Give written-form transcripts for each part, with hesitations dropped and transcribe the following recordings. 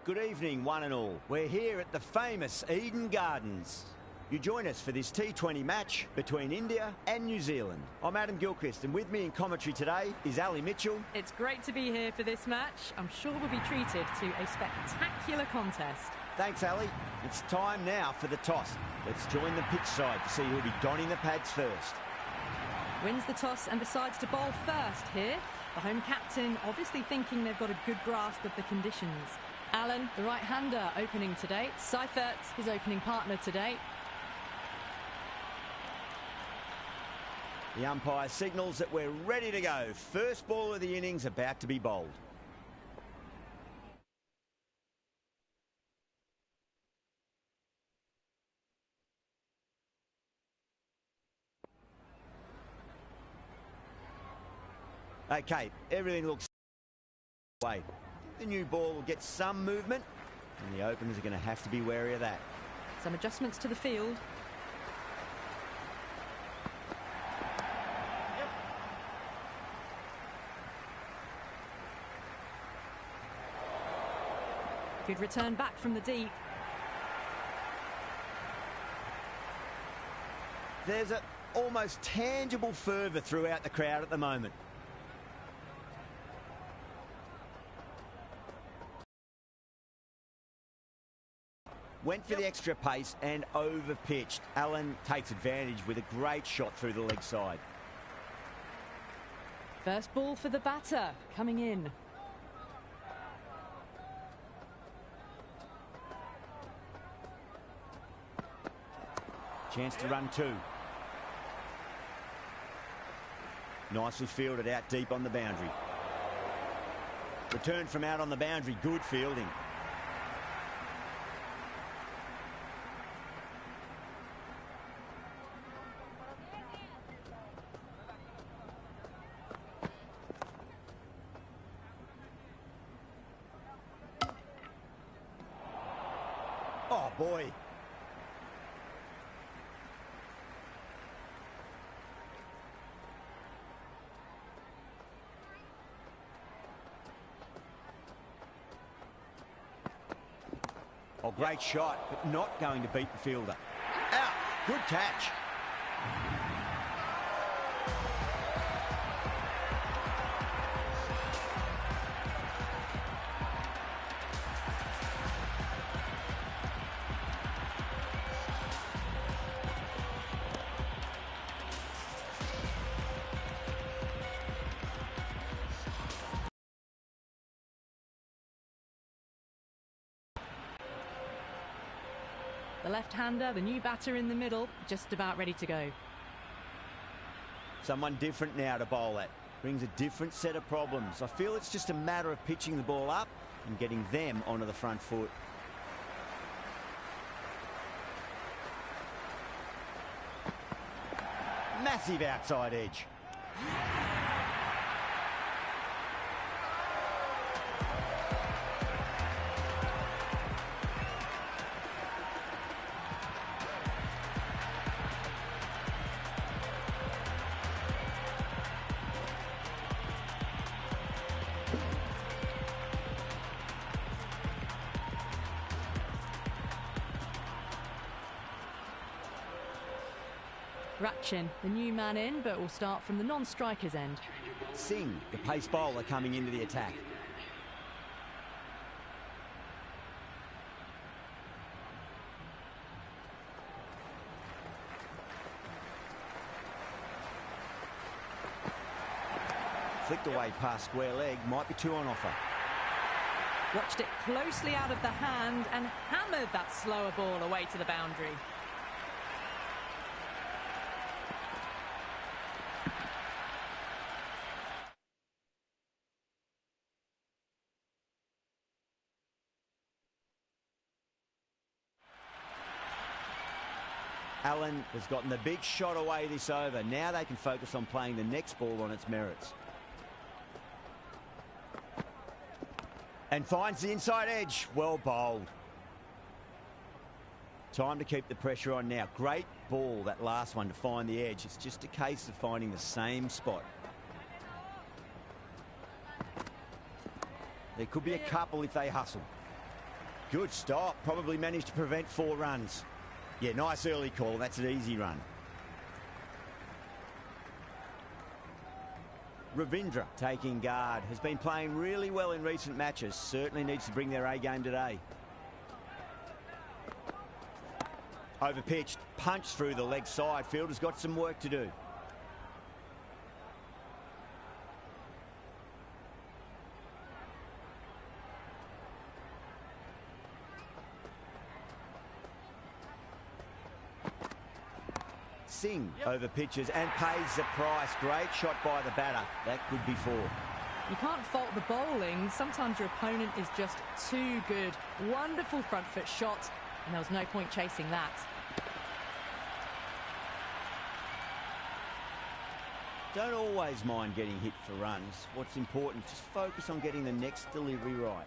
Good evening, one and all. We're here at the famous Eden Gardens. You join us for this T20 match between India and New Zealand. I'm Adam Gilchrist, and with me in commentary today is Ali Mitchell. It's great to be here for this match. I'm sure we'll be treated to a spectacular contest. Thanks, Ali. It's time now for the toss. Let's join the pitch side to see who'll be donning the pads first. Wins the toss and decides to bowl first here. The home captain obviously thinking they've got a good grasp of the conditions. Allen, the right-hander, opening today. Seifert, his opening partner today. The umpire signals that we're ready to go. First ball of the innings about to be bowled. Okay, everything looks away. The new ball will get some movement, and the openers are going to have to be wary of that. Some adjustments to the field. Good return back from the deep. There's an almost tangible fervour throughout the crowd at the moment. Went for the extra pace and over-pitched. Allen takes advantage with a great shot through the leg side. First ball for the batter, coming in. Chance to run two. Nicely fielded out deep on the boundary. Return from out on the boundary, good fielding. Oh boy. Oh, great shot, but not going to beat the fielder. Out. Good catch. The left-hander, the new batter in the middle, just about ready to go. Someone different now to bowl at. Brings a different set of problems. I feel it's just a matter of pitching the ball up and getting them onto the front foot. Massive outside edge. Ratchin, the new man in, but will start from the non-striker's end. Singh, the pace bowler, coming into the attack. Flicked away past square leg, might be two on offer. Watched it closely out of the hand and hammered that slower ball away to the boundary. Allen has gotten the big shot away this over. Now they can focus on playing the next ball on its merits. And finds the inside edge. Well bowled. Time to keep the pressure on now. Great ball, that last one, to find the edge. It's just a case of finding the same spot. There could be a couple if they hustle. Good stop. Probably managed to prevent 4 runs. Yeah, nice early call. That's an easy run. Ravindra taking guard. Has been playing really well in recent matches. Certainly needs to bring their A game today. Overpitched. Punched through the leg side. Fielder's got some work to do. Singh over pitches and pays the price. Great shot by the batter. That could be 4. You can't fault the bowling. Sometimes your opponent is just too good. Wonderful front foot shot, and there was no point chasing that. Don't always mind getting hit for runs. What's important, just focus on getting the next delivery right.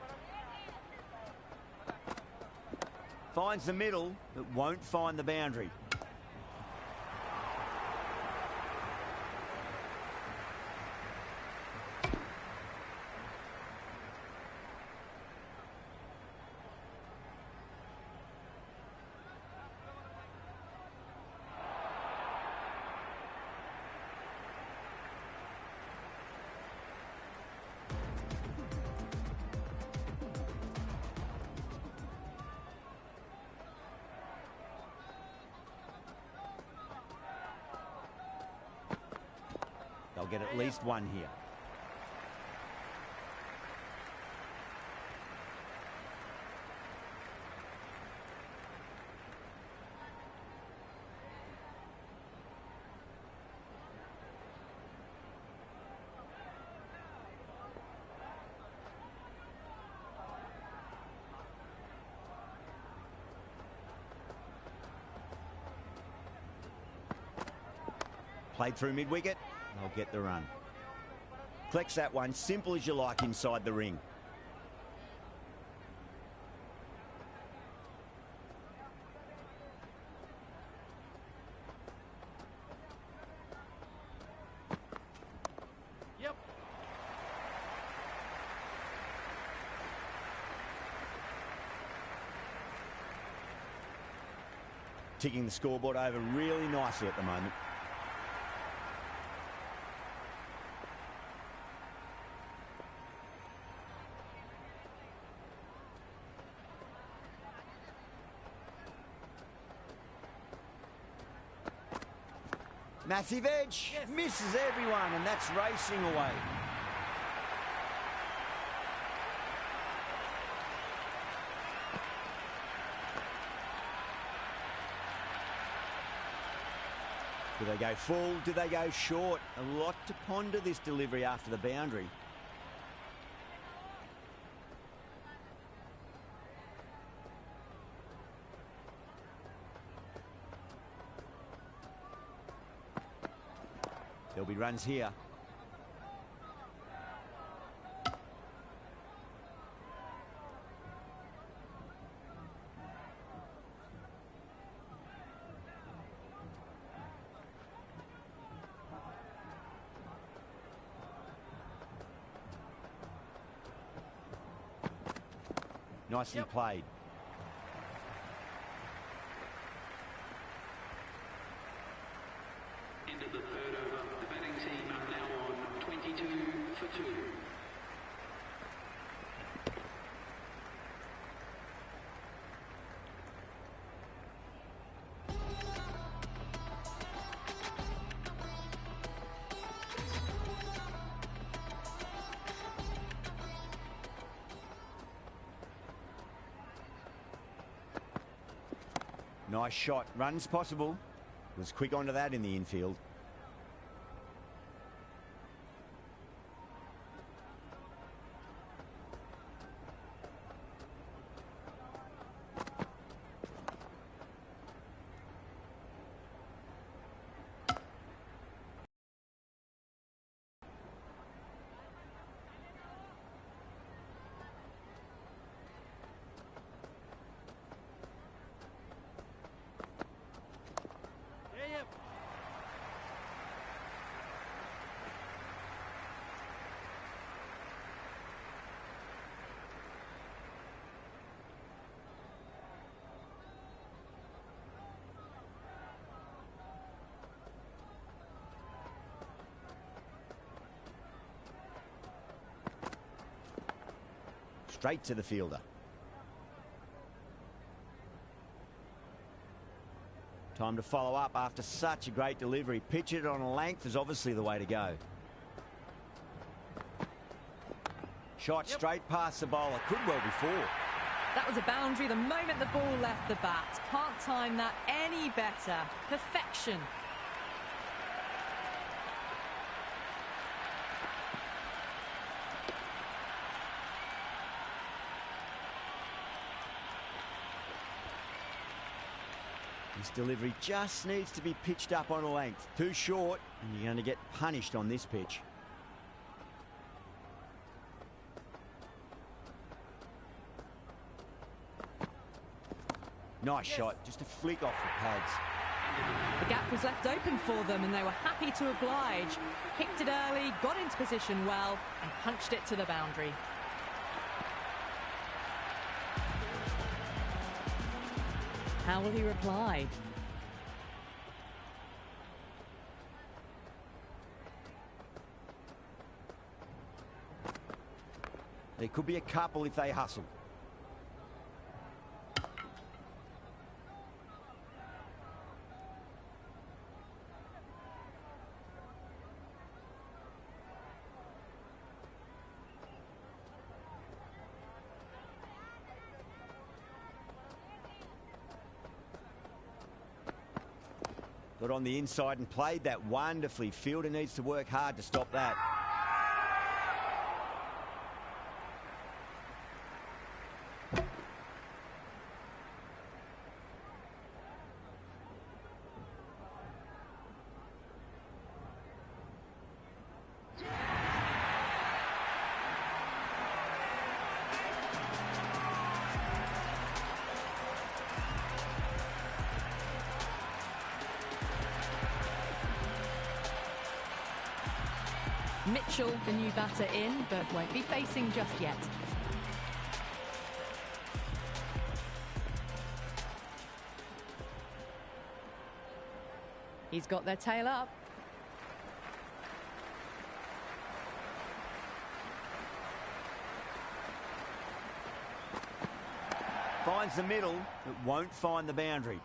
Finds the middle, but won't find the boundary. They'll get at least 1 here. Played through mid-wicket. They'll get the run. Collects that one, simple as you like inside the ring. Yep. Ticking the scoreboard over really nicely at the moment. Massive edge, yes. Misses everyone, and that's racing away. Do they go full? Do they go short? A lot to ponder this delivery after the boundary. There'll be runs here. Nicely played. End of the 3rd over. The batting team are now on 22 for 2. Nice shot. Runs possible. Was quick onto that in the infield. straight to the fielder. Time to follow up after such a great delivery. Pitch it on a length is obviously the way to go. Shot straight past the bowler. Could well be four. That was a boundary the moment the ball left the bat. Can't time that any better. Perfection. This delivery just needs to be pitched up on a length. Too short, and you're going to get punished on this pitch. Nice shot, just a flick off the pads. The gap was left open for them and they were happy to oblige. Kicked it early, got into position well and punched it to the boundary. How will he reply? There could be a couple if they hustle. Got on the inside and played that wonderfully. Fielder needs to work hard to stop that. Mitchell, the new batter in, but won't be facing just yet. He's got their tail up. Finds the middle, but won't find the boundary.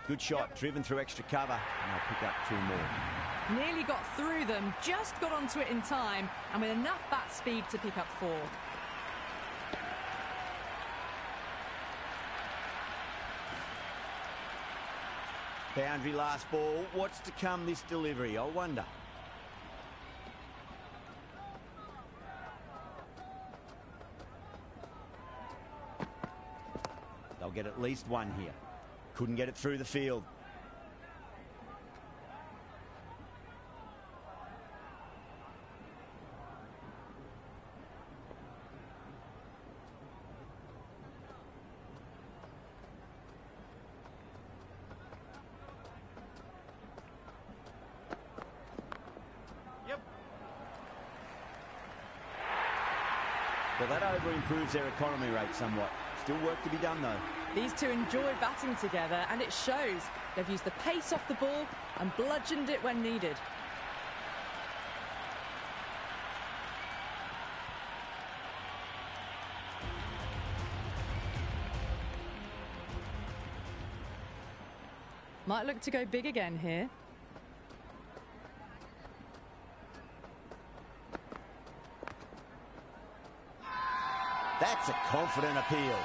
Good shot, driven through extra cover, and they'll pick up two more. Nearly got through them, just got onto it in time, and with enough bat speed to pick up four. Boundary last ball. What's to come this delivery, I wonder. They'll get at least one here. Couldn't get it through the field. Well, that over improves their economy rate somewhat. Still work to be done, though. These two enjoy batting together, and it shows. They've used the pace off the ball and bludgeoned it when needed. Might look to go big again here. That's a confident appeal.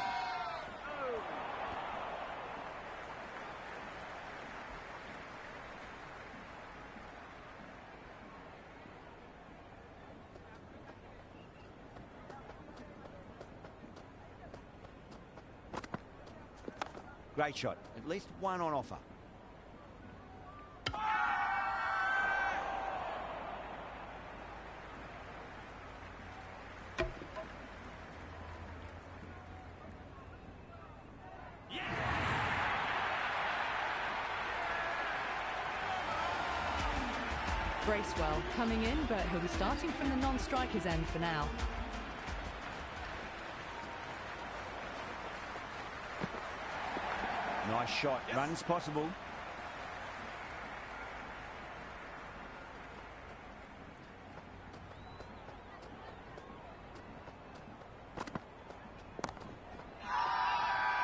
Great shot. At least one on offer. Bracewell coming in, but he'll be starting from the non-striker's end for now. Nice shot. Runs possible.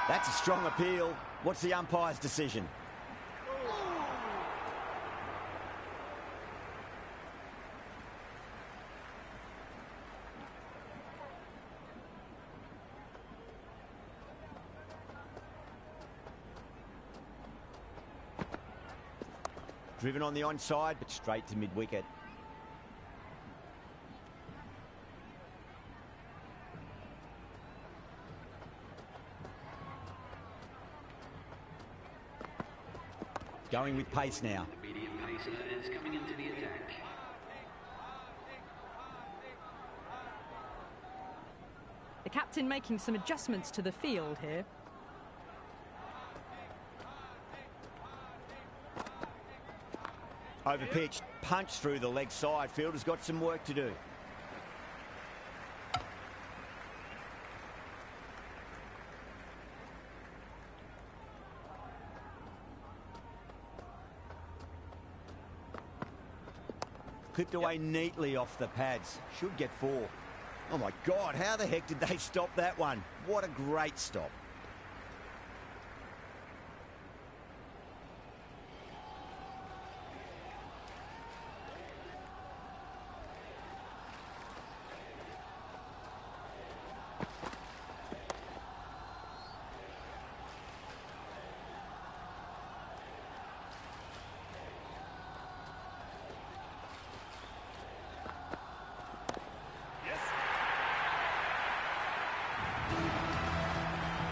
That's a strong appeal. What's the umpire's decision? Driven on the onside, but straight to mid-wicket. Going with pace now. The medium pacer is coming into the attack. The captain making some adjustments to the field here. Over pitch, punch through the leg side. Fielder's got some work to do. Clipped away neatly off the pads. Should get 4. Oh my God, how the heck did they stop that one? What a great stop.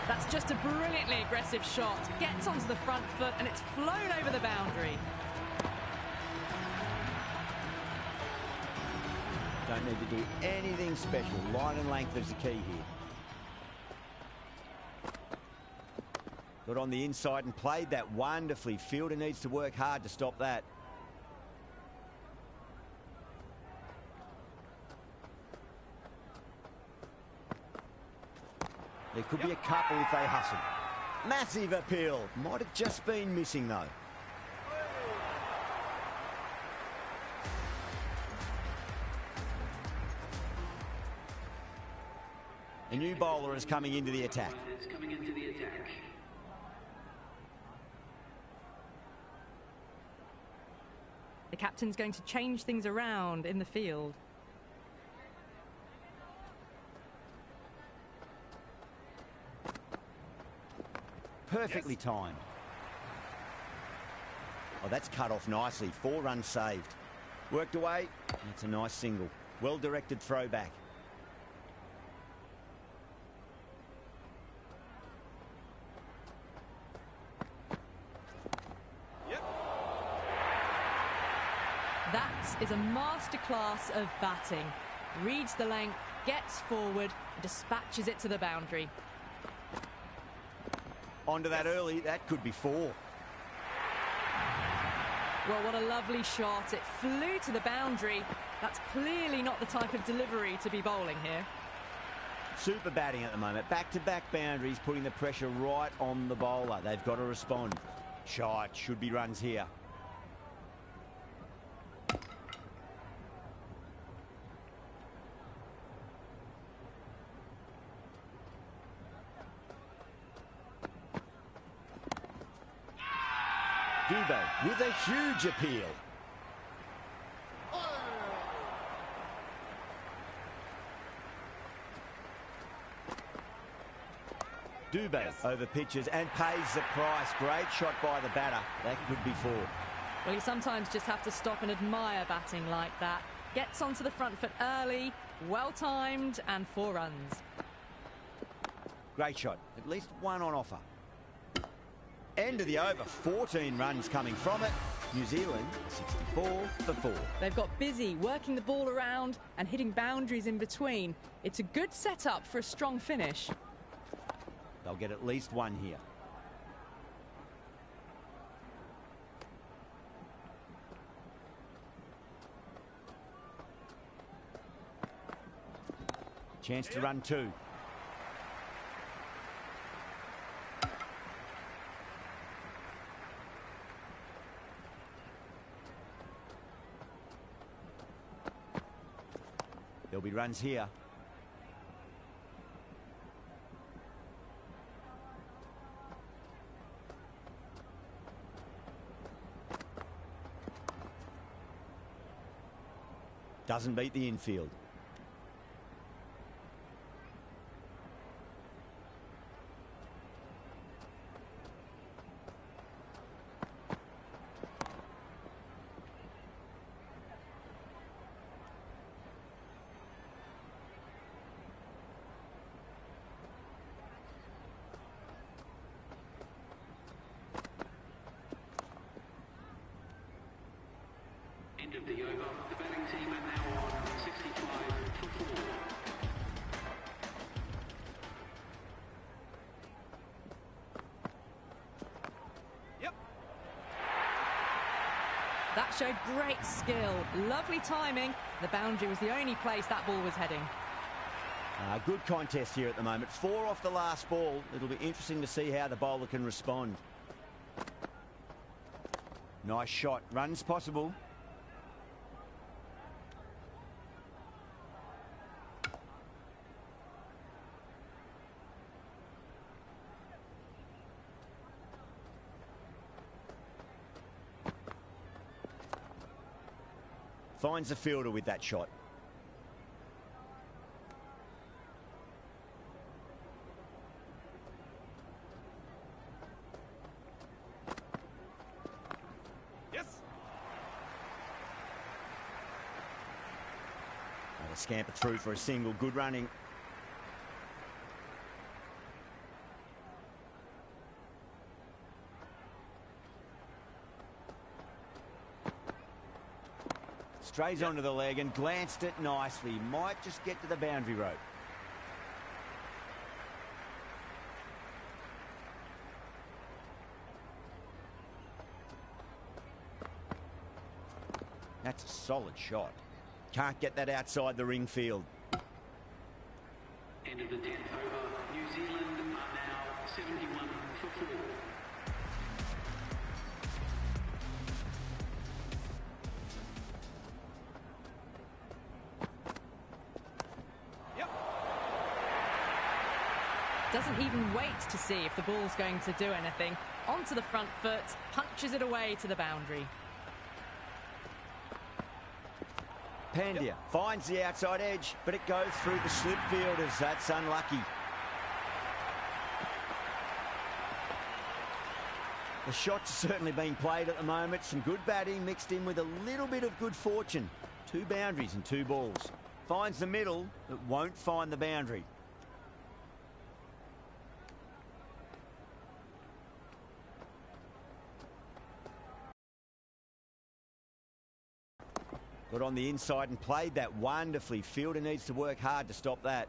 That's just a brilliantly aggressive shot. Gets onto the front foot and it's flown over the boundary. Don't need to do anything special. Line and length is the key here. Got on the inside and played that wonderfully. Fielder needs to work hard to stop that. There could be a couple if they hustle. Massive appeal. Might have just been missing though. A new bowler is coming into the attack. The captain's going to change things around in the field. Perfectly timed. Oh, that's cut off nicely. 4 runs saved. Worked away. That's a nice single. Well-directed throwback. That is a masterclass of batting. Reads the length, gets forward, dispatches it to the boundary. Onto that early, that could be 4. Well, what a lovely shot. It flew to the boundary. That's clearly not the type of delivery to be bowling here. Super batting at the moment. Back-to-back boundaries, putting the pressure right on the bowler. They've got to respond. Shot, should be runs here. Dubé with a huge appeal. Dubé over pitches and pays the price. Great shot by the batter. That could be 4. Well, you sometimes just have to stop and admire batting like that. Gets onto the front foot early, well-timed, and 4 runs. Great shot. At least 1 on offer. End of the over, 14 runs coming from it. New Zealand, 64 for 4. They've got busy working the ball around and hitting boundaries in between. It's a good setup for a strong finish. They'll get at least 1 here. Chance to run two. There'll be runs here. Doesn't beat the infield. End of the over. The batting team are now on 65 for 4. Yep. That showed great skill. Lovely timing. The boundary was the only place that ball was heading. Good contest here at the moment. 4 off the last ball. It'll be interesting to see how the bowler can respond. Nice shot. Runs possible. Finds the fielder with that shot. Yes. Another scamper through for a single. Good running. Strays onto the leg and glanced it nicely. Might just get to the boundary rope. That's a solid shot. Can't get that outside the ring field. End of the 10th over. New Zealand are now 71 for 4. Doesn't even wait to see if the ball's going to do anything. Onto the front foot, punches it away to the boundary. Pandya finds the outside edge, but it goes through the slip fielders. That's unlucky. The shots are certainly being played at the moment. Some good batting mixed in with a little bit of good fortune. 2 boundaries and 2 balls. Finds the middle, but won't find the boundary. Got on the inside and played that wonderfully. Fielder needs to work hard to stop that.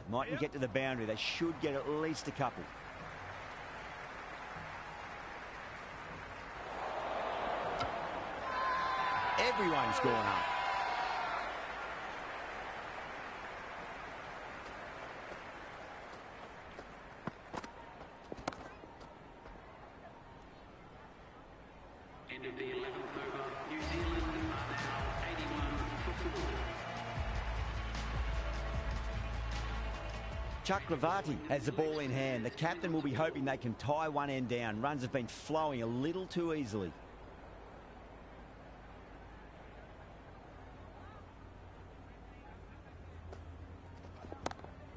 Mightn't get to the boundary. They should get at least a couple. Everyone's gone up. End of the 11th over. New Zealand are now 81 for 4. Chakravarti has the ball in hand. The captain will be hoping they can tie one end down. Runs have been flowing a little too easily.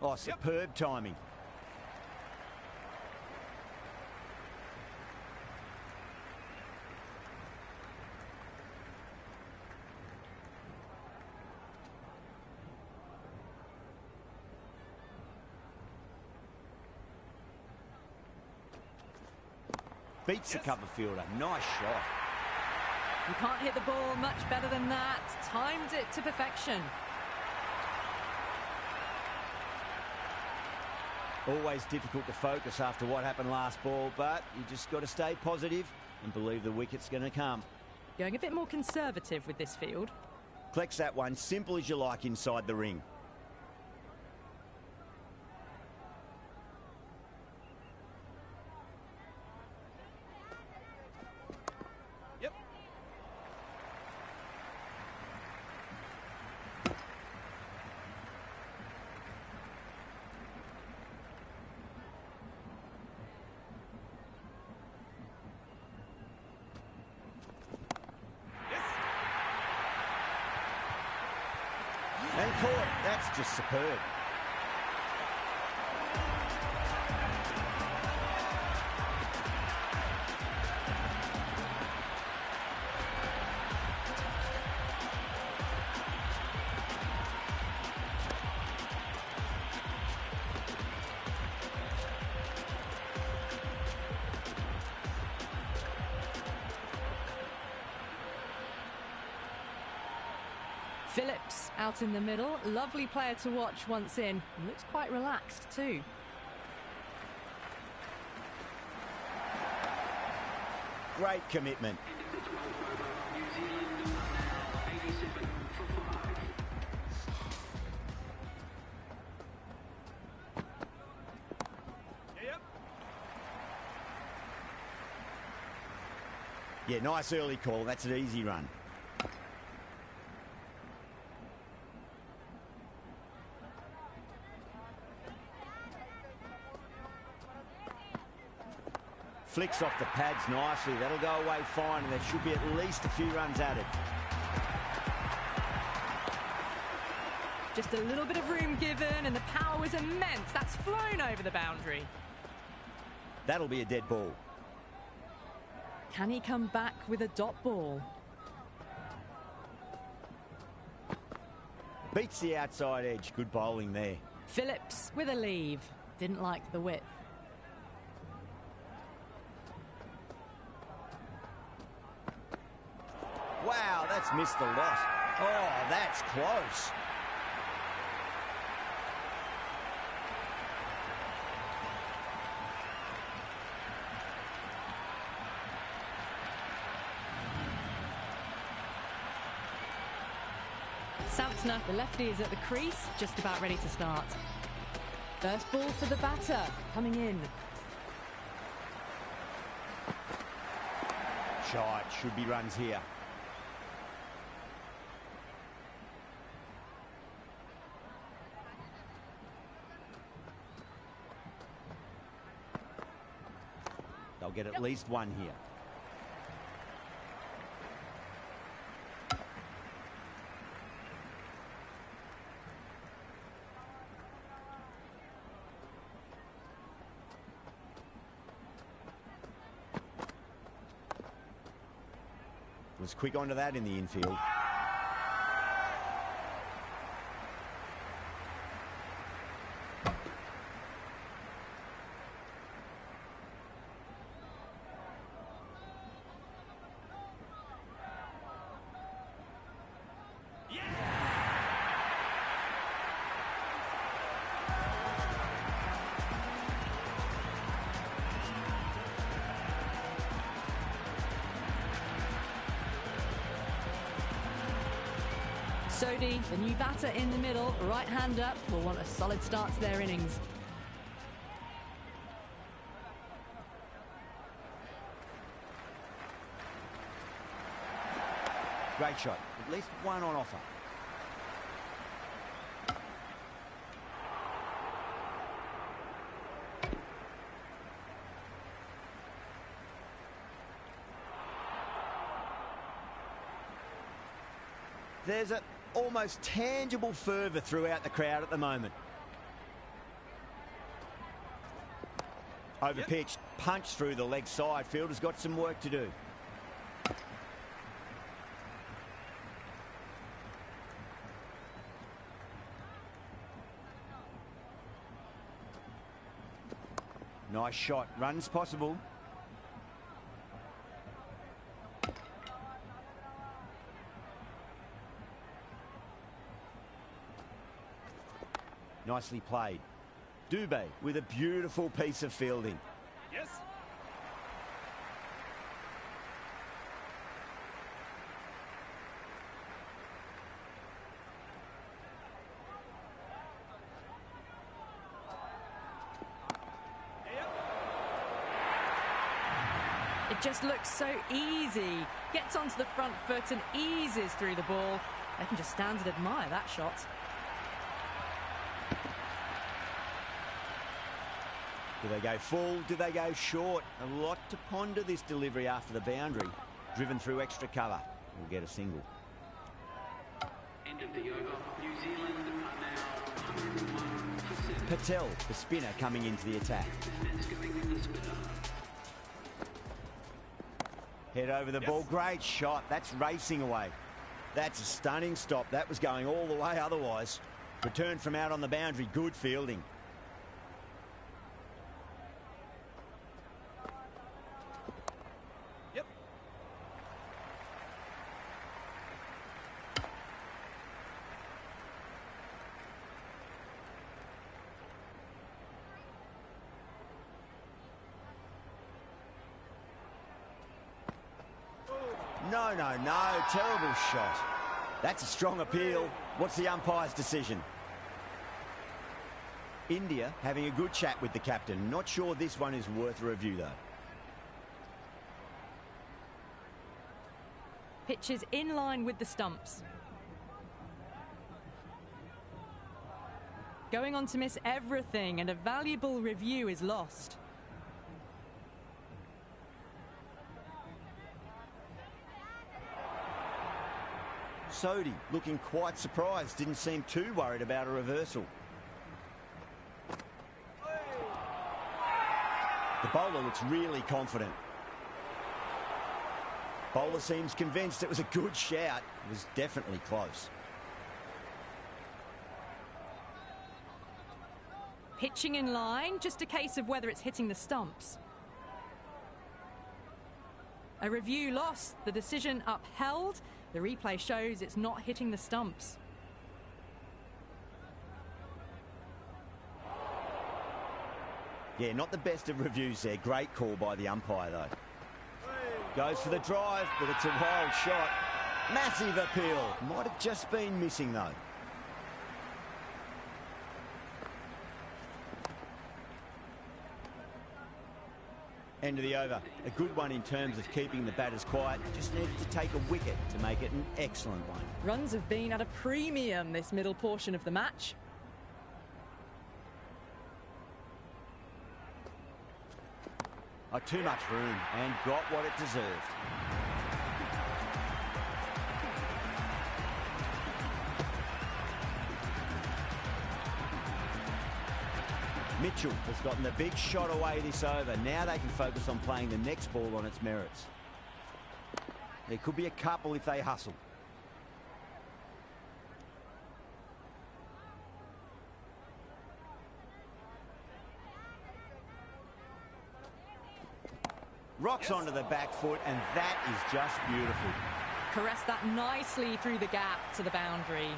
Oh, superb timing. Beats the cover fielder. Nice shot. You can't hit the ball much better than that. Timed it to perfection. Always difficult to focus after what happened last ball, but you just got to stay positive and believe the wicket's going to come. Going a bit more conservative with this field. Collects that one, simple as you like inside the ring. And caught. That's just superb. Phillips out in the middle. Lovely player to watch once in. Looks quite relaxed too. Great commitment. New Zealand now 87 for 5. Yeah, nice early call. That's an easy run. Flicks off the pads nicely. That'll go away fine, and there should be at least a few runs added. Just a little bit of room given, and the power was immense. That's flown over the boundary. That'll be a dead ball. Can he come back with a dot ball? Beats the outside edge. Good bowling there. Phillips with a leave. Didn't like the width. Wow, that's missed a lot. Oh, that's close. Santner, the lefty, is at the crease, just about ready to start. First ball for the batter, coming in. Shot, should be runs here. They'll get at least one here. Was quick onto that in the infield. Sodhi, the new batter in the middle, right-hander, will want a solid start to their innings. Great shot. At least one on offer. There's an almost tangible fervour throughout the crowd at the moment. Over pitch, punch through the leg side. Fielder's got some work to do. Nice shot. Runs possible. Nicely played. Dubé with a beautiful piece of fielding. Yes. It just looks so easy. Gets onto the front foot and eases through the ball. They can just stand and admire that shot. Do they go full? Do they go short? A lot to ponder this delivery after the boundary. Driven through extra cover. We'll get a single. End of the over. New Zealand are now 101 for 7. Patel, the spinner, coming into the attack. That's going with the spinner. Head over the ball. Great shot. That's racing away. That's a stunning stop. That was going all the way otherwise. Return from out on the boundary. Good fielding. Yep. No, no, no. Terrible shot. That's a strong appeal. What's the umpire's decision? India having a good chat with the captain. Not sure this one is worth a review, though. Pitch is in line with the stumps. Going on to miss everything, and a valuable review is lost. Sodhi looking quite surprised. Didn't seem too worried about a reversal. The bowler looks really confident. Bowler seems convinced it was a good shout. It was definitely close. Pitching in line, just a case of whether it's hitting the stumps. A review lost, the decision upheld. The replay shows it's not hitting the stumps. Yeah, not the best of reviews there. Great call by the umpire, though. Goes for the drive, but it's a wild shot. Massive appeal. Might have just been missing, though. End of the over. A good one in terms of keeping the batters quiet. Just needed to take a wicket to make it an excellent one. Runs have been at a premium this middle portion of the match. Oh, too much room and got what it deserved. Mitchell has gotten the big shot away this over. Now they can focus on playing the next ball on its merits. There could be a couple if they hustle. Rocks onto the back foot, and that is just beautiful. Caressed that nicely through the gap to the boundary.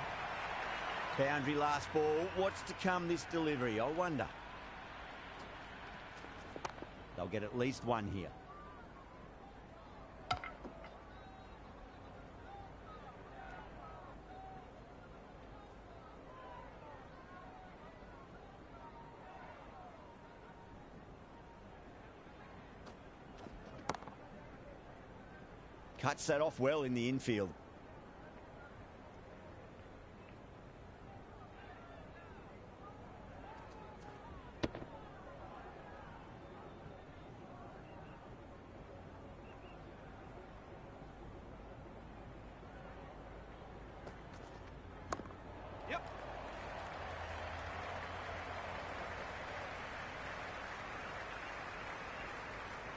Boundary last ball. What's to come this delivery? I wonder. They'll get at least one here. Cuts that off well in the infield. Yep.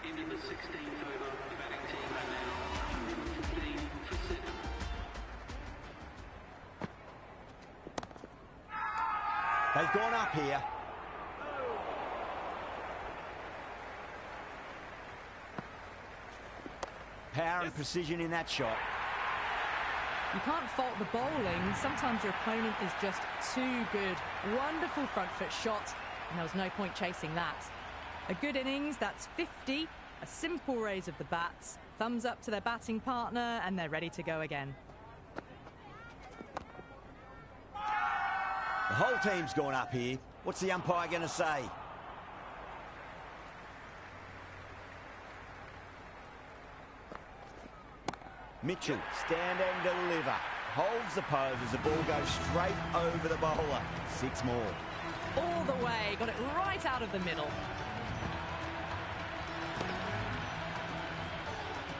Into the 16th over, the batting team are now 115 for 7. They've gone up here. Power and precision in that shot. You can't fault the bowling. Sometimes your opponent is just too good. Wonderful front foot shot. and there was no point chasing that. A good innings, that's 50, a simple raise of the bats, thumbs up to their batting partner, and they're ready to go again. The whole team's gone up here. What's the umpire going to say? Mitchell, stand and deliver. Holds the pose as the ball goes straight over the bowler. 6 more. All the way, got it right out of the middle.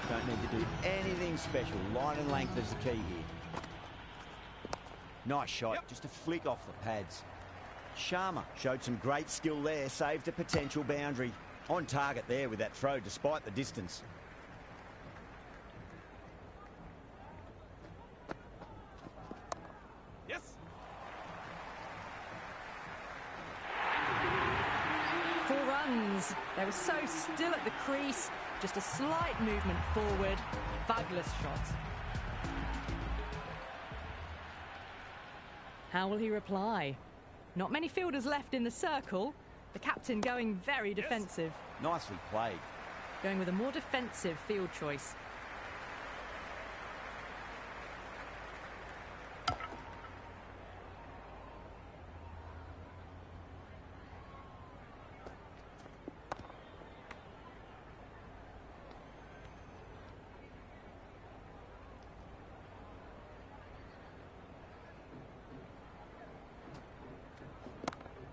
Don't need to do anything special. Line and length is the key here. Nice shot, just a flick off the pads. Sharma showed some great skill there, saved a potential boundary. On target there with that throw, despite the distance. Yes. 4 runs. They were so still at the crease. Just a slight movement forward. Fabulous shot. How will he reply? Not many fielders left in the circle. The captain going very defensive. Nicely played. Going with a more defensive field choice.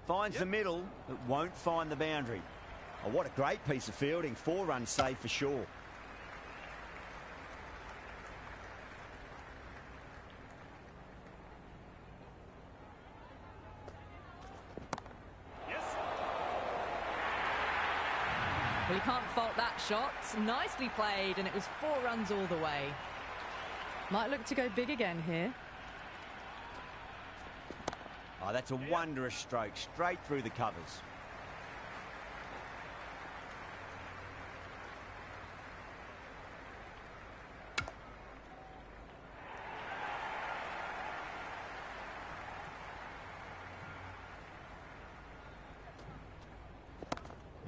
Finds the middle, but won't find the boundary. Oh, what a great piece of fielding. 4 runs saved for sure. Yes. Well, you can't fault that shot. Nicely played, and it was 4 runs all the way. Might look to go big again here. Oh, that's a wondrous stroke, straight through the covers.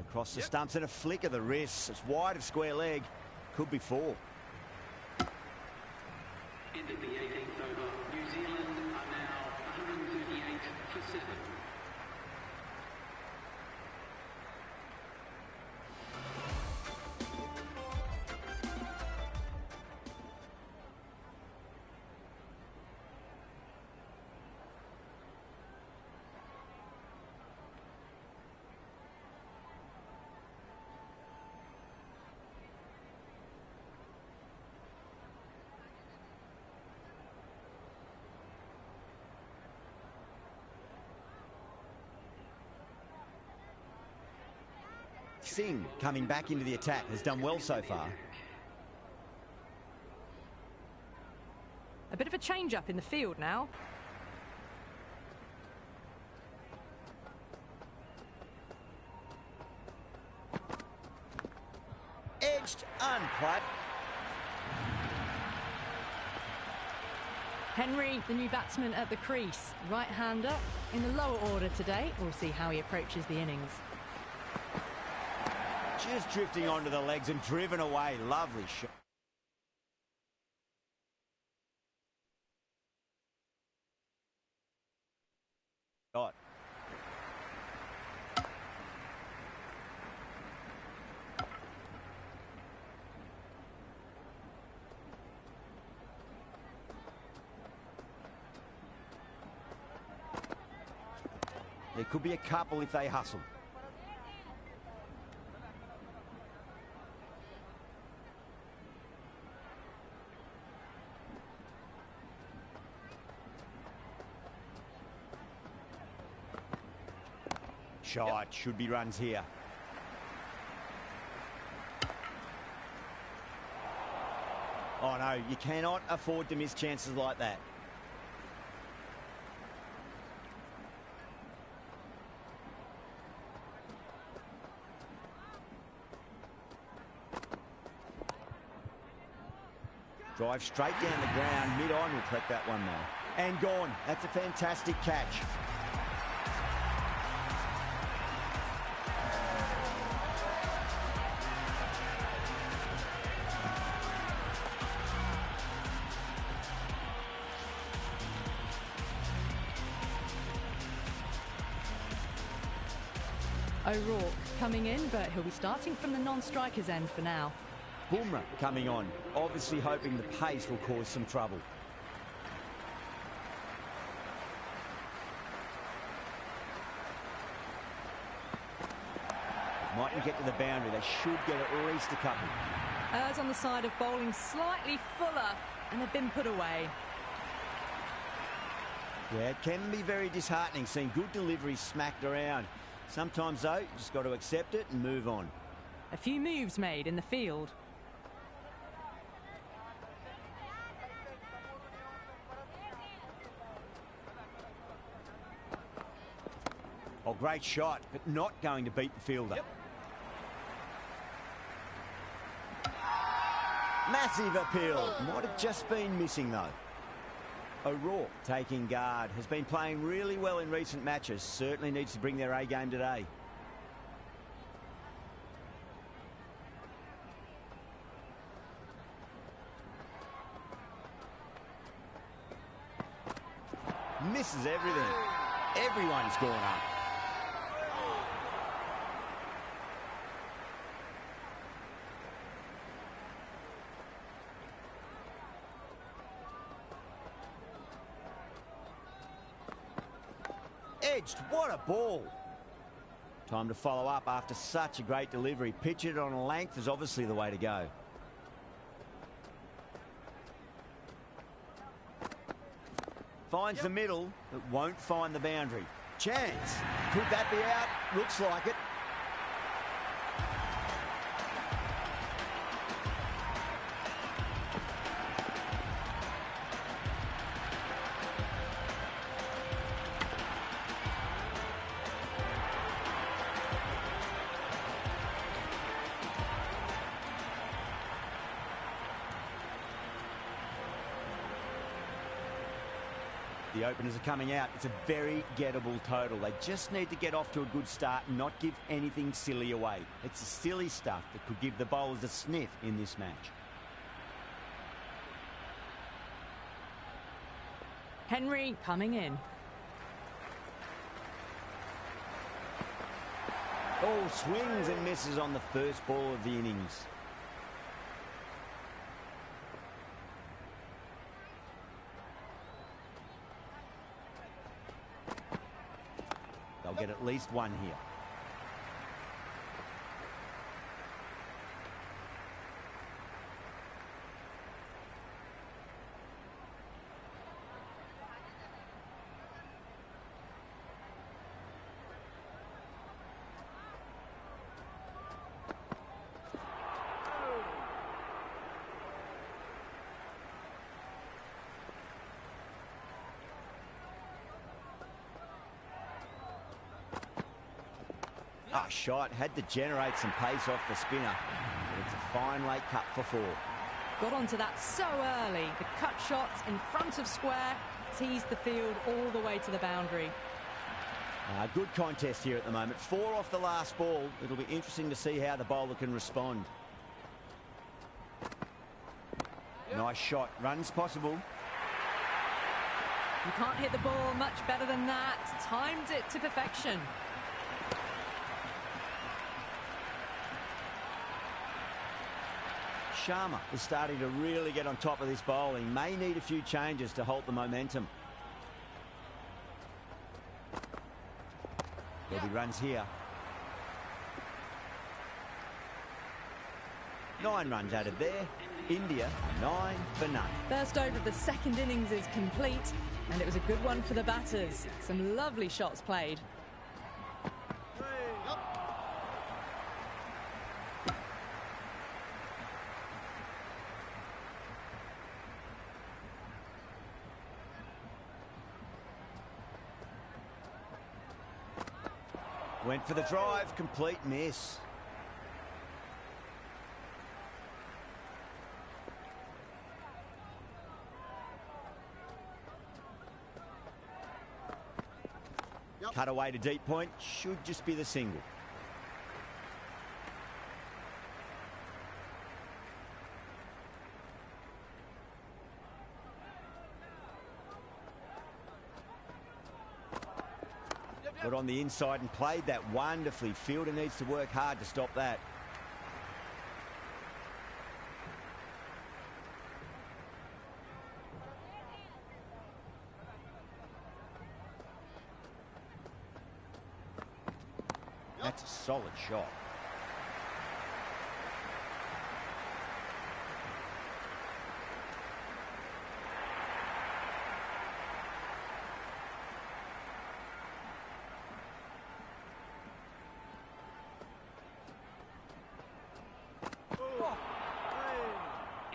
Across the stumps and a flick of the wrists. It's wide of square leg. Could be 4. End of the 18th over. New Zealand are now 138 for 7. Singh, coming back into the attack, has done well so far. A bit of a change-up in the field now. Edged, unplayed. Henry, the new batsman at the crease. Right-hander in the lower order today. We'll see how he approaches the innings. Just drifting onto the legs and driven away. Lovely shot. There could be a couple if they hustle. Shot, should be runs here. Oh no, you cannot afford to miss chances like that. Drive straight down the ground, mid-on will collect that one though. And gone, that's a fantastic catch. O'Rourke coming in, but he'll be starting from the non-striker's end for now. Bumrah coming on, obviously hoping the pace will cause some trouble. Mightn't get to the boundary. They should get at least a couple. Errs on the side of bowling slightly fuller, and they've been put away. Yeah, it can be very disheartening seeing good deliveries smacked around. Sometimes, though, you just got to accept it and move on. A few moves made in the field. Oh, great shot, but not going to beat the fielder. Yep. Massive appeal. Might have just been missing, though. O'Rourke taking guard. Has been playing really well in recent matches. Certainly needs to bring their A game today. Misses everything. Everyone's gone up. Edged, what a ball. Time to follow up after such a great delivery. Pitch it on a length is obviously the way to go. Finds the middle, but won't find the boundary. Chance. Could that be out? Looks like it. The openers are coming out. It's a very gettable total. They just need to get off to a good start and not give anything silly away. It's the silly stuff that could give the bowlers a sniff in this match. Henry coming in. Oh, swings and misses on the first ball of the innings. They'll get at least one here. Ah, shot. Had to generate some pace off the spinner. But it's a fine late cut for 4. Got onto that so early. The cut shots in front of square teased the field all the way to the boundary. Good contest here at the moment. 4 off the last ball. It'll be interesting to see how the bowler can respond. Nice shot. Runs possible. You can't hit the ball much better than that. Timed it to perfection. Sharma is starting to really get on top of this bowling. May need a few changes to halt the momentum. There'll be runs here. 9 runs out of there. India 9 for none. First over of the second innings is complete, and it was a good one for the batters. Some lovely shots played. Went for the drive, complete miss. Cut away to deep point, should just be the single. Got on the inside and played that wonderfully. Fielder needs to work hard to stop that. That's a solid shot.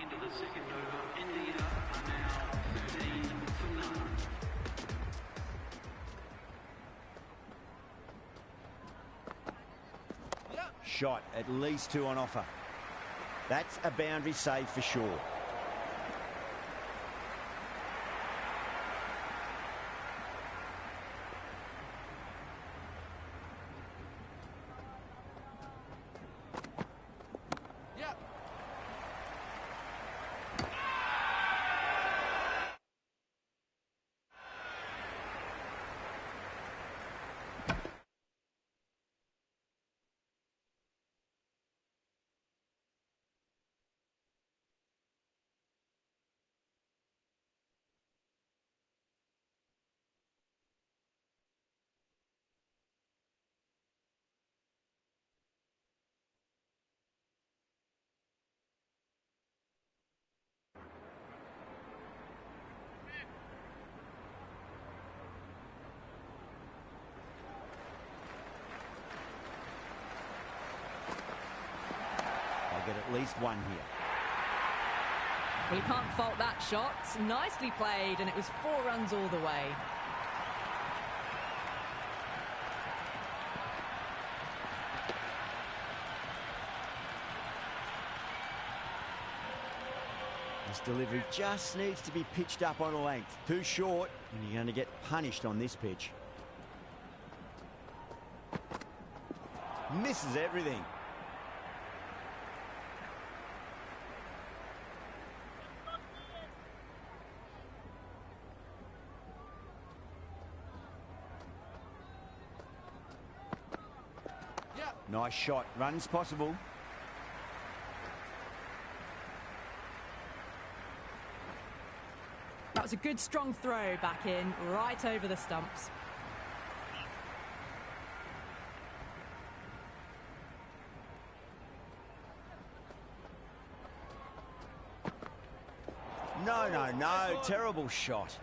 Into the second over, India are now 13 for none. Shot, at least 2 on offer. That's a boundary save for sure. Get at least one here. Well, you can't fault that shot. Nicely played, and it was 4 runs all the way. This delivery just needs to be pitched up on a length. Too short, and you're going to get punished on this pitch. Misses everything. Nice shot. Runs possible. That was a good strong throw back in, right over the stumps. No. Terrible shot.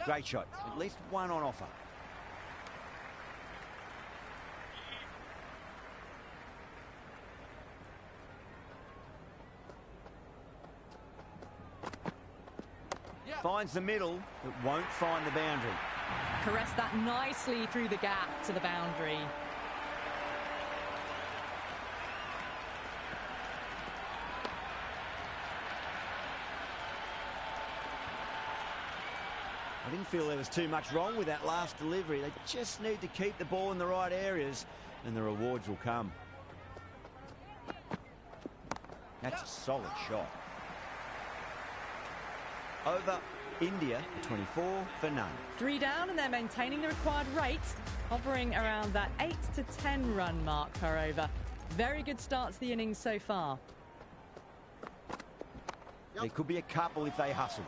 Great shot. At least 1 on offer. Finds the middle, but won't find the boundary. Caressed that nicely through the gap to the boundary. I didn't feel there was too much wrong with that last delivery. They just need to keep the ball in the right areas, and the rewards will come. That's a solid shot. Over India, 24 for none. 3 down, and they're maintaining the required rate, hovering around that 8 to 10 run mark per over. Very good start to the innings so far. There could be a couple if they hustle.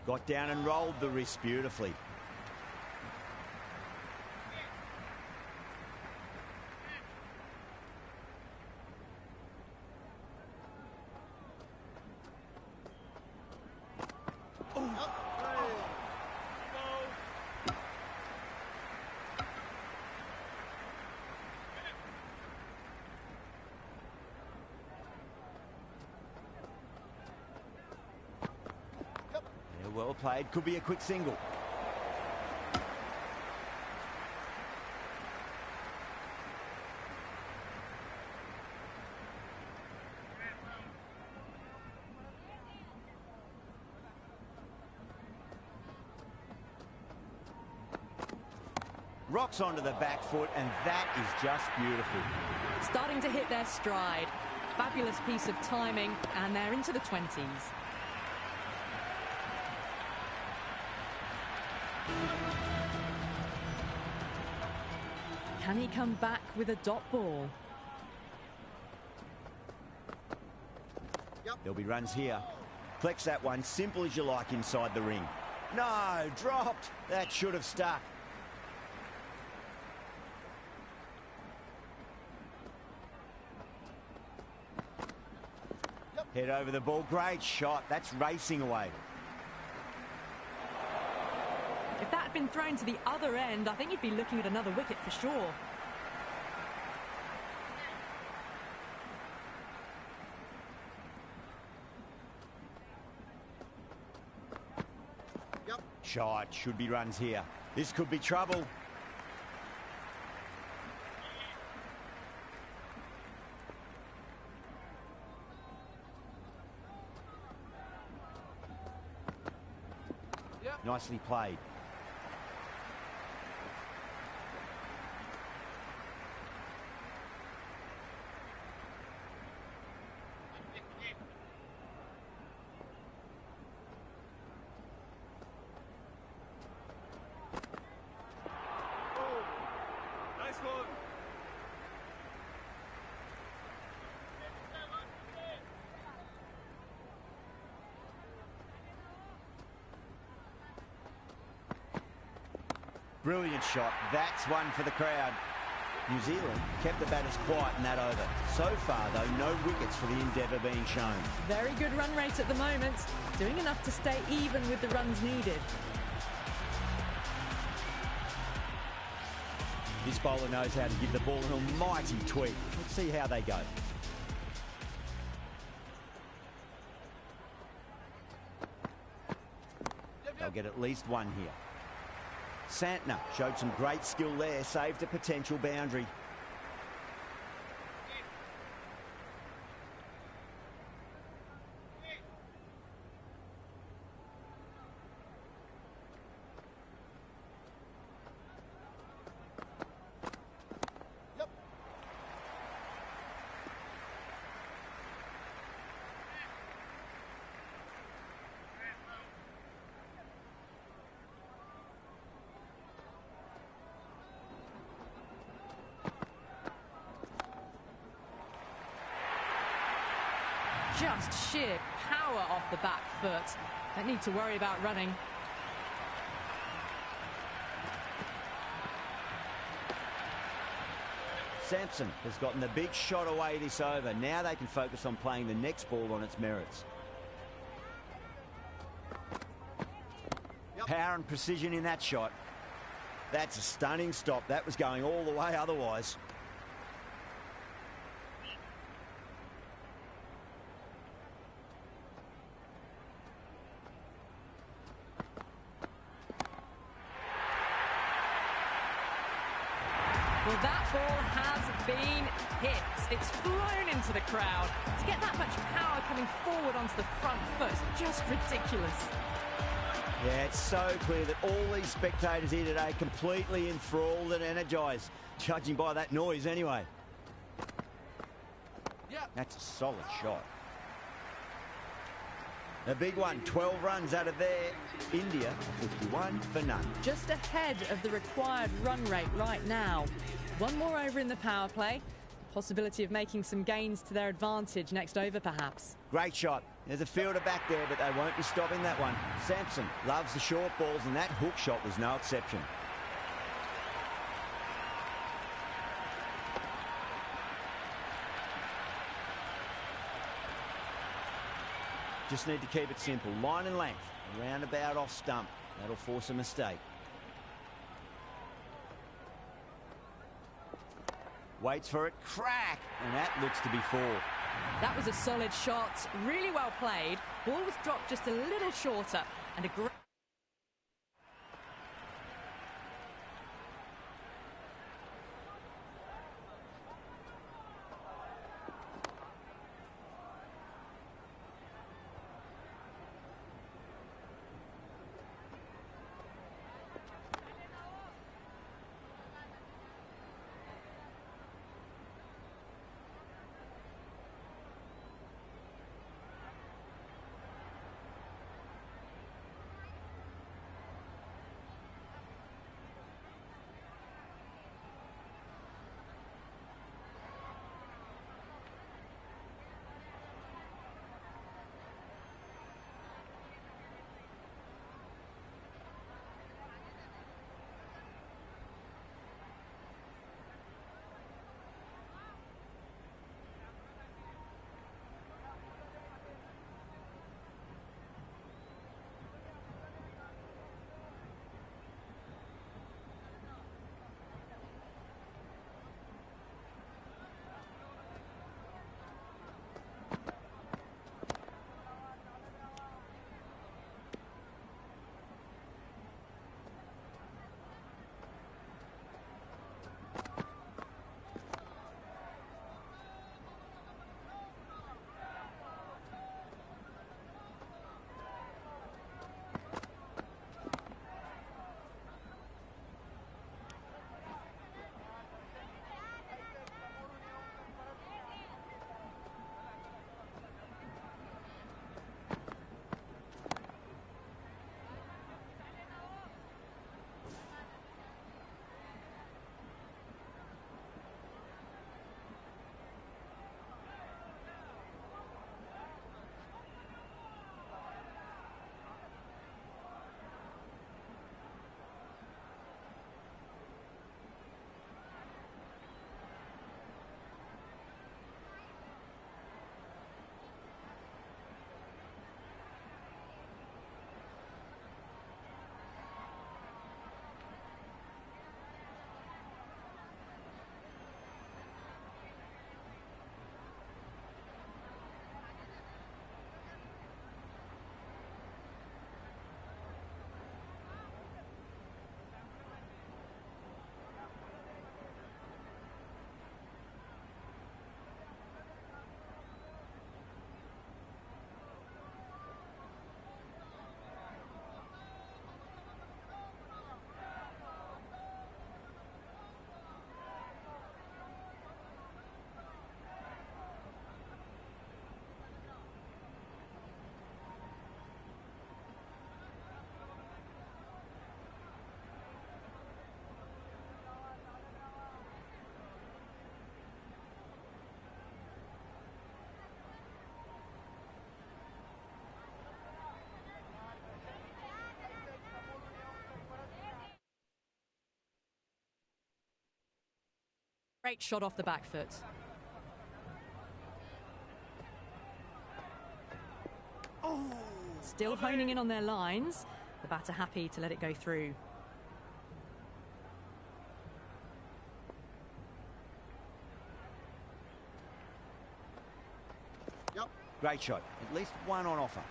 Got down and rolled the wrist beautifully. well played. Could be a quick single. Rocks onto the back foot, and that is just beautiful. Starting to hit their stride. Fabulous piece of timing, and they're into the 20s. Can he come back with a dot ball? There'll be runs here. Flex that one, simple as you like inside the ring. No, dropped. That should have stuck. Head over the ball. Great shot. That's racing away. If that had been thrown to the other end, I think you'd be looking at another wicket for sure. Shot. Should be runs here. This could be trouble. Nicely played. Nice one. Brilliant shot. That's one for the crowd. New Zealand kept the batters quiet in that over. So far, though, no wickets for the endeavour being shown. Very good run rate at the moment. Doing enough to stay even with the runs needed. This bowler knows how to give the ball an almighty tweak. Let's see how they go. They'll get at least one here. Santner showed some great skill there, saved a potential boundary. Just sheer power off the back foot. Don't need to worry about running. Sampson has gotten the big shot away this over. Now they can focus on playing the next ball on its merits. Power and precision in that shot. That's a stunning stop. That was going all the way otherwise. Well, that ball has been hit. It's flown into the crowd. To get that much power coming forward onto the front foot is just ridiculous. Yeah, it's so clear that all these spectators here today completely enthralled and energised, judging by that noise anyway. That's a solid shot. A big one, 12 runs out of there. India, 51 for none. Just ahead of the required run rate right now. One more over in the power play. Possibility of making some gains to their advantage next over, perhaps. Great shot. There's a fielder back there, but they won't be stopping that one. Sampson loves the short balls, and that hook shot was no exception. Just need to keep it simple. Line and length. Roundabout off stump. That'll force a mistake. Waits for it. Crack! And that looks to be 4. That was a solid shot. Really well played. Ball was dropped just a little shorter. and a great... Great shot off the back foot. Still honing in on their lines. The batter happy to let it go through. Yep. Great shot. At least one on offer.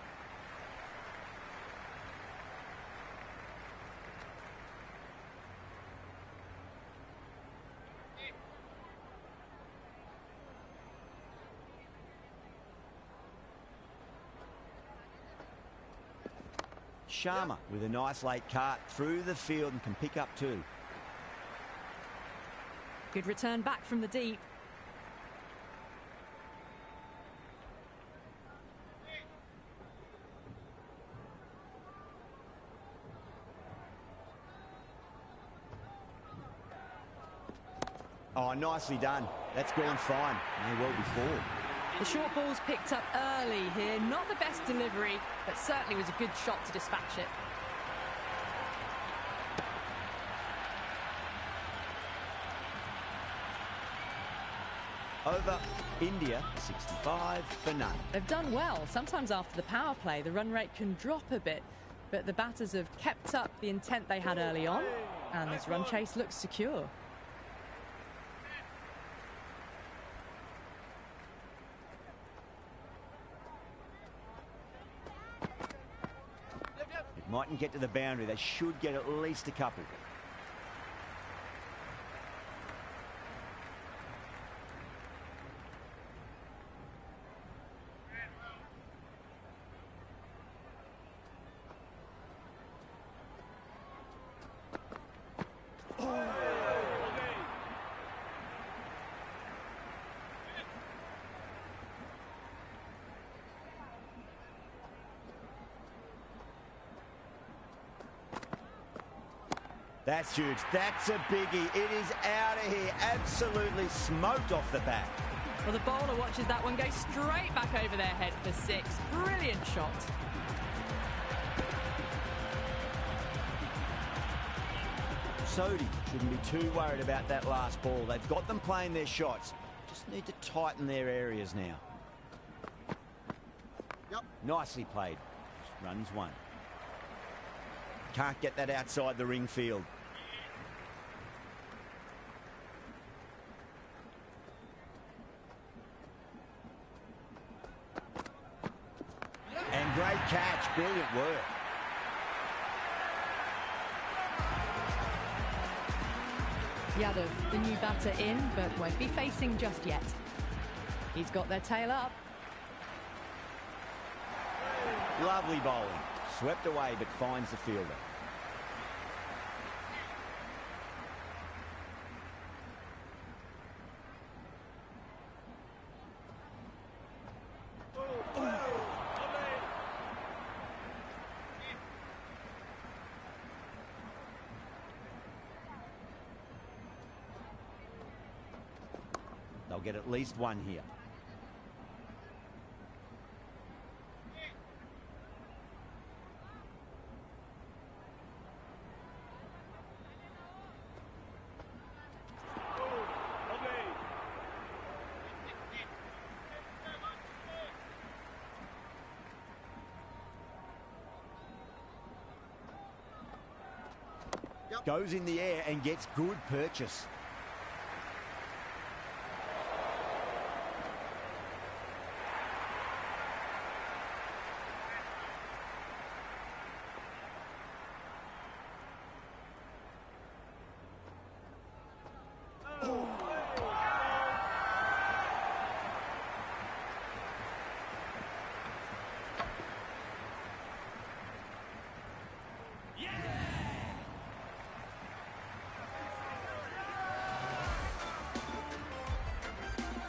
Sharma with a nice late cart through the field and can pick up two. Good return back from the deep. Oh, nicely done. That's gone fine. May well be four. The short ball's picked up early here. Not the best delivery, but certainly was a good shot to dispatch it. Over India, 65 for none. They've done well. Sometimes after the power play, the run rate can drop a bit, but the batters have kept up the intent they had early on, and this run chase looks secure. Mightn't get to the boundary. They should get at least a couple. That's huge. That's a biggie. It is out of here. Absolutely smoked off the bat. Well, the bowler watches that one go straight back over their head for 6. Brilliant shot. Sodhi shouldn't be too worried about that last ball. They've got them playing their shots. Just need to tighten their areas now. Yep. Nicely played. Runs 1. Can't get that outside the ring field. And great catch. Brilliant work. Yadav, the new batter in, but won't be facing just yet. He's got their tail up. Lovely bowling. Swept away, but finds the fielder. They'll get at least 1 here. Goes in the air and gets good purchase.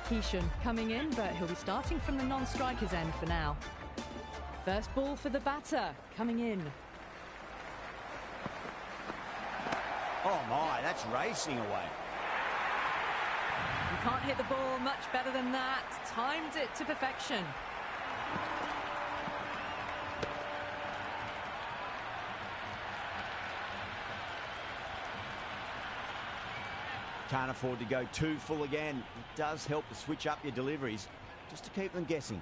Kishan coming in, but he'll be starting from the non-strikers end for now. First ball for the batter, coming in. Oh my, that's racing away. You can't hit the ball much better than that. Timed it to perfection. Can't afford to go too full again. It does help to switch up your deliveries just to keep them guessing.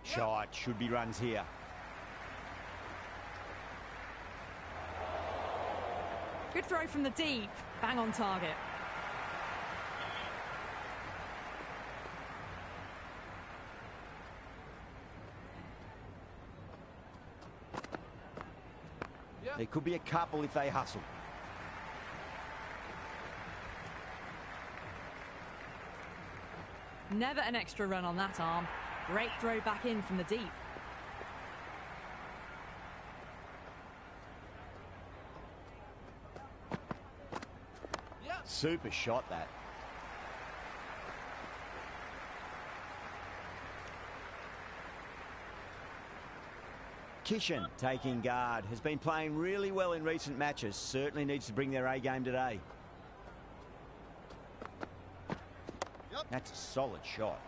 Shot, should be runs here. Good throw from the deep, bang on target. There could be a couple if they hustle. Never an extra run on that arm. Great throw back in from the deep. Super shot that. Kishan taking guard, has been playing really well in recent matches. Certainly needs to bring their A game today. Yep. That's a solid shot.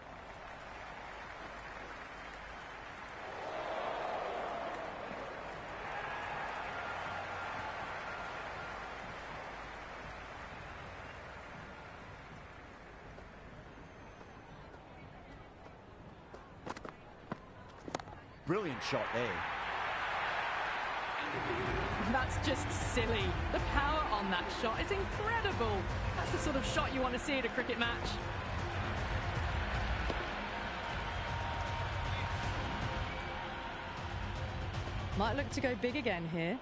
Brilliant shot there. That's just silly. The power on that shot is incredible. That's the sort of shot you want to see at a cricket match. Might look to go big again here.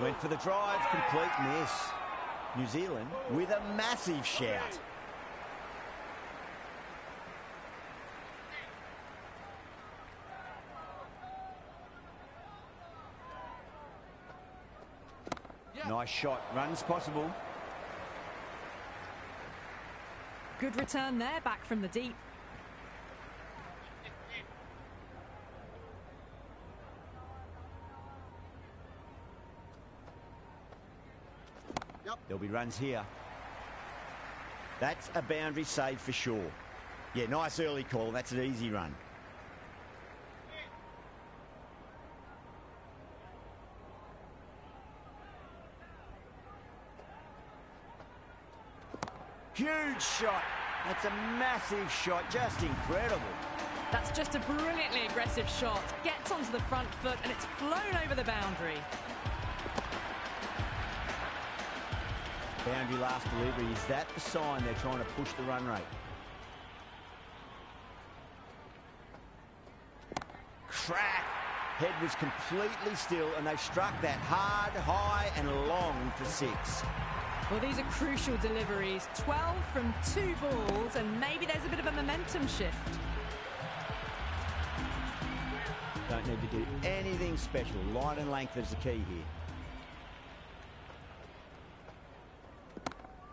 Went for the drive, complete miss. New Zealand with a massive shout. Nice shot, runs possible. Good return there, back from the deep. There'll be runs here. That's a boundary save for sure. Yeah, nice early call. That's an easy run. Huge shot. That's a massive shot. Just incredible. That's just a brilliantly aggressive shot. Gets onto the front foot and it's flown over the boundary. Boundary last delivery. Is that the sign they're trying to push the run rate? Crack. Head was completely still and they struck that hard, high and long for 6. Well, these are crucial deliveries. 12 from 2 balls and maybe there's a bit of a momentum shift. Don't need to do anything special. Line and length is the key here.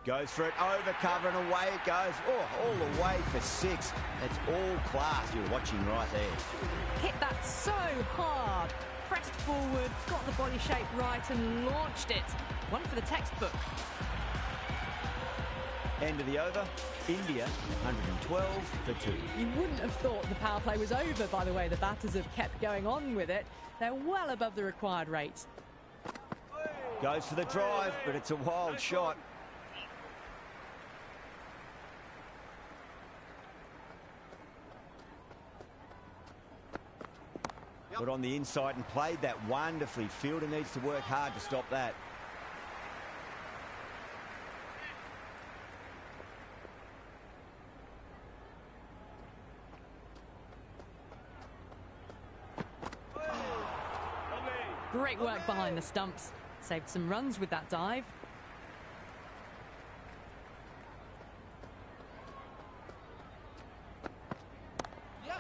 Goes for it, over cover and away it goes. Oh, all the way for 6. That's all class you're watching right there. Hit that so hard. Pressed forward, got the body shape right and launched it. One for the textbook. End of the over. India, 112 for 2. You wouldn't have thought the power play was over by the way the batters have kept going on with it. They're well above the required rate. Goes for the drive, but it's a wild shot. Got on the inside and played that wonderfully. Fielder needs to work hard to stop that. Great work behind the stumps. Saved some runs with that dive.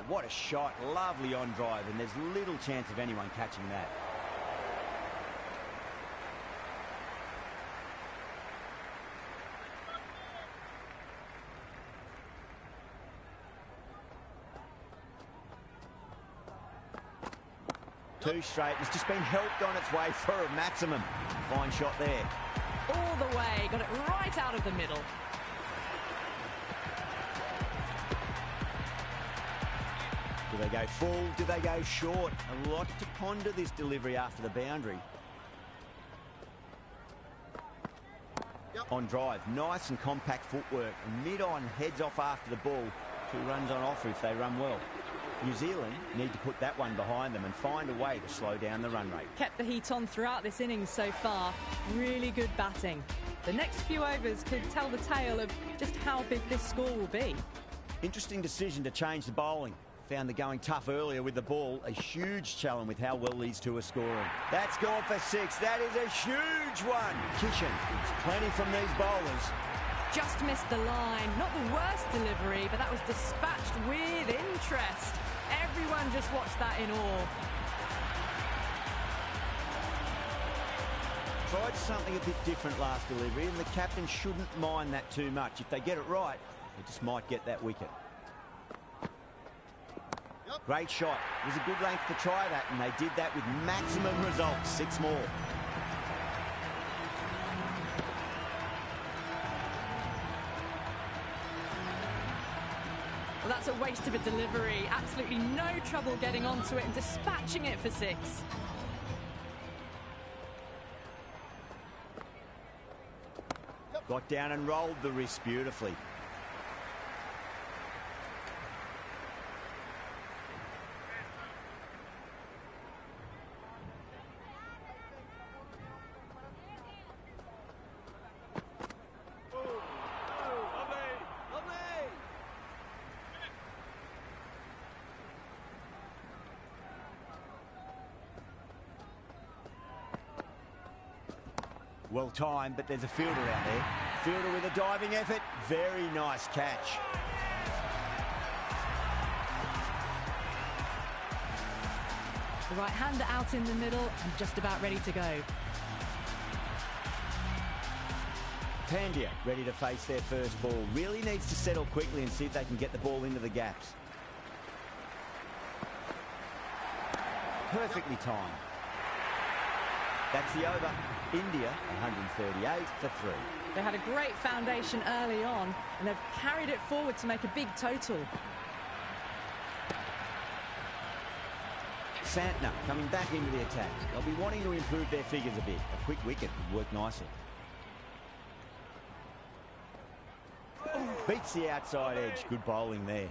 What a shot. Lovely on drive, and there's little chance of anyone catching that. Two straight. It's just been helped on its way for a maximum. Fine shot there. All the way. Got it right out of the middle. Do they go full? Do they go short? A lot to ponder this delivery after the boundary. On drive, nice and compact footwork. And mid-on heads off after the ball. 2 runs on offer if they run well. New Zealand need to put that one behind them and find a way to slow down the run rate. Kept the heat on throughout this innings so far. Really good batting. The next few overs could tell the tale of just how big this score will be. Interesting decision to change the bowling. Found the going tough earlier with the ball. A huge challenge with how well these two are scoring. That's gone for 6. That is a huge one. Kishan, it's plenty from these bowlers. Just missed the line. Not the worst delivery, but that was dispatched with interest. Everyone just watched that in awe. Tried something a bit different last delivery, and the captain shouldn't mind that too much. If they get it right, they just might get that wicket. Great shot. It was a good length to try that, and they did that with maximum results. 6 more. Well, that's a waste of a delivery. Absolutely no trouble getting onto it and dispatching it for 6. Got down and rolled the wrist beautifully. Well timed, but there's a fielder out there. Fielder with a diving effort. Very nice catch. The right-hander out in the middle and just about ready to go. Pandya ready to face their first ball. Really needs to settle quickly and see if they can get the ball into the gaps. Perfectly timed. That's the over. India 138 for 3. They had a great foundation early on and they've carried it forward to make a big total. Santner coming back into the attack. They'll be wanting to improve their figures a bit. A quick wicket would work nicely. Beats the outside edge. Good bowling there.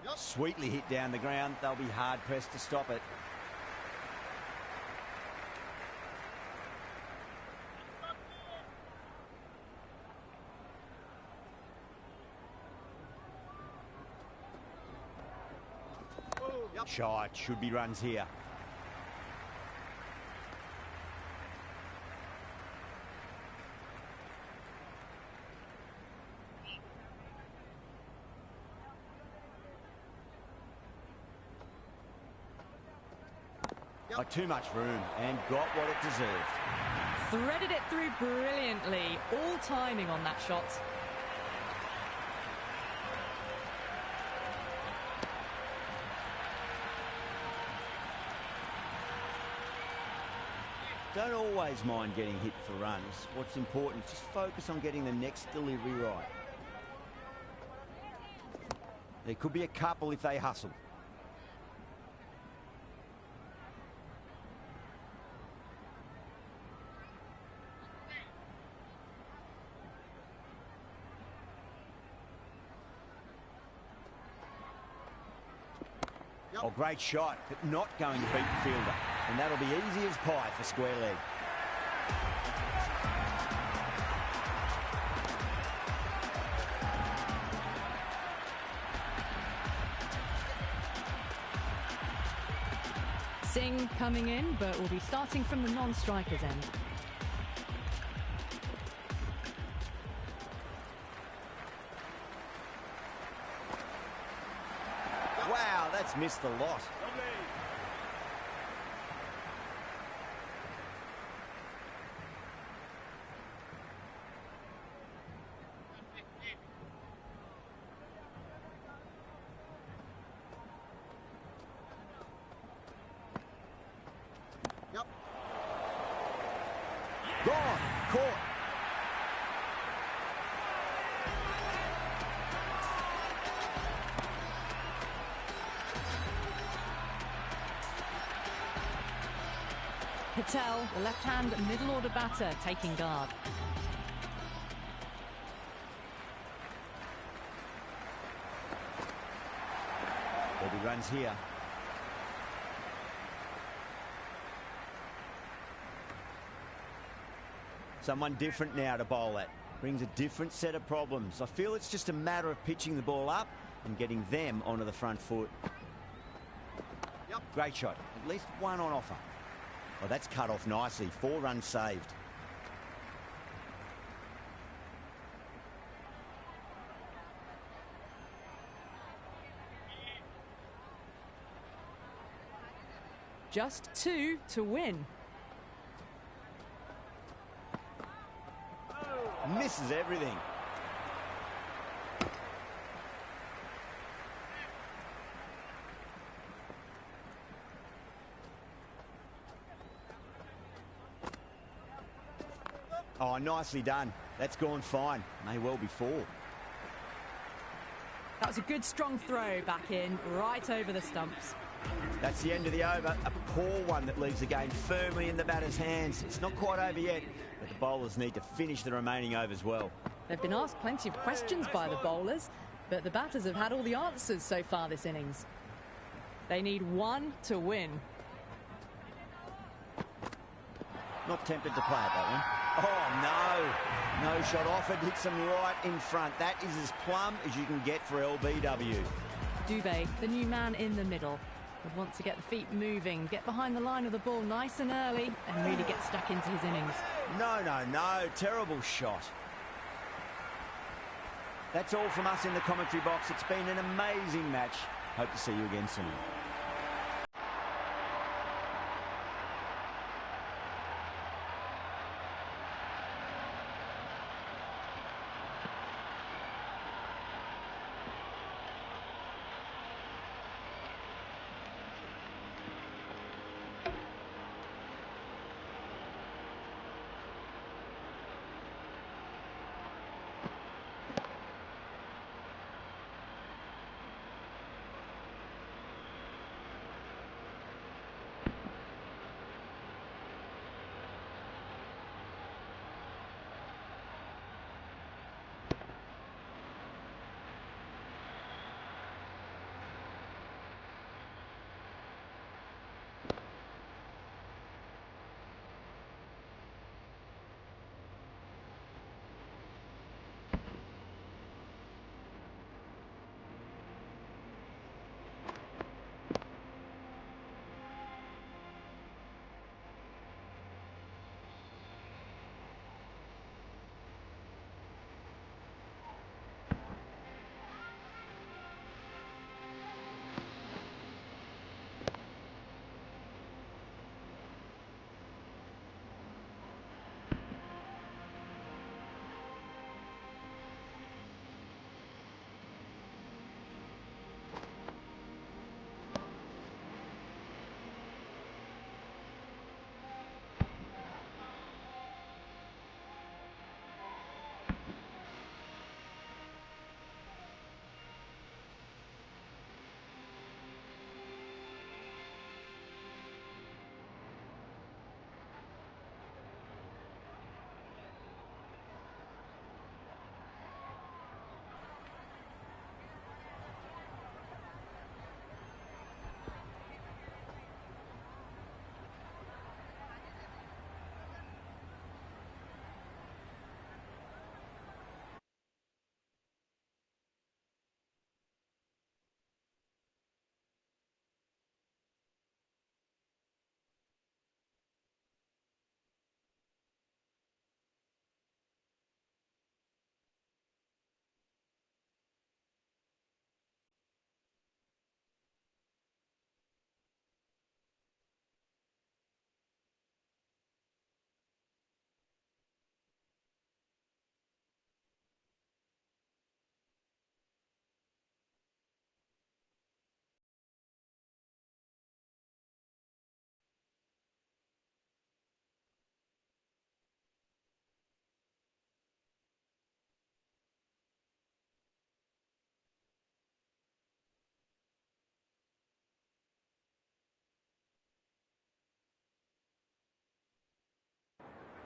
Yep. Sweetly hit down the ground. They'll be hard pressed to stop it. Yep. Shot. Should be runs here. Like too much room and got what it deserved. Threaded it through brilliantly. All timing on that shot. Don't always mind getting hit for runs. What's important is just focus on getting the next delivery right. There could be a couple if they hustle. Yep. Oh, great shot, but not going to beat the fielder. And that'll be easy as pie for square leg. Singh coming in, but will be starting from the non-striker's end. Wow, that's missed a lot. Yep. Gone, caught. Patel, the left-hand middle-order batter, taking guard. There'll be runs here. Someone different now to bowl at. Brings a different set of problems. I feel it's just a matter of pitching the ball up and getting them onto the front foot. Yep. Great shot. At least one on offer. Oh, that's cut off nicely. 4 runs saved. Just 2 to win. Misses everything. Oh, nicely done. That's gone fine. May well be 4. That was a good strong throw back in, right over the stumps. That's the end of the over. A poor one that leaves the game firmly in the batter's hands. It's not quite over yet, but the bowlers need to finish the remaining overs well. They've been asked plenty of questions by the bowlers, but the batters have had all the answers so far this innings. They need 1 to win. Not tempted to play it, that one. Oh, no. No shot offered. Hits them right in front. That is as plumb as you can get for LBW. Dubé, the new man in the middle, would want to get the feet moving, get behind the line of the ball nice and early, and really get stuck into his innings. No, no, no. Terrible shot. That's all from us in the commentary box. It's been an amazing match. Hope to see you again soon.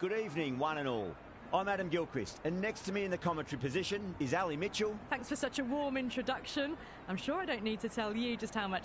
Good evening, one and all. I'm Adam Gilchrist, and next to me in the commentary position is Ali Mitchell. Thanks for such a warm introduction. I'm sure I don't need to tell you just how much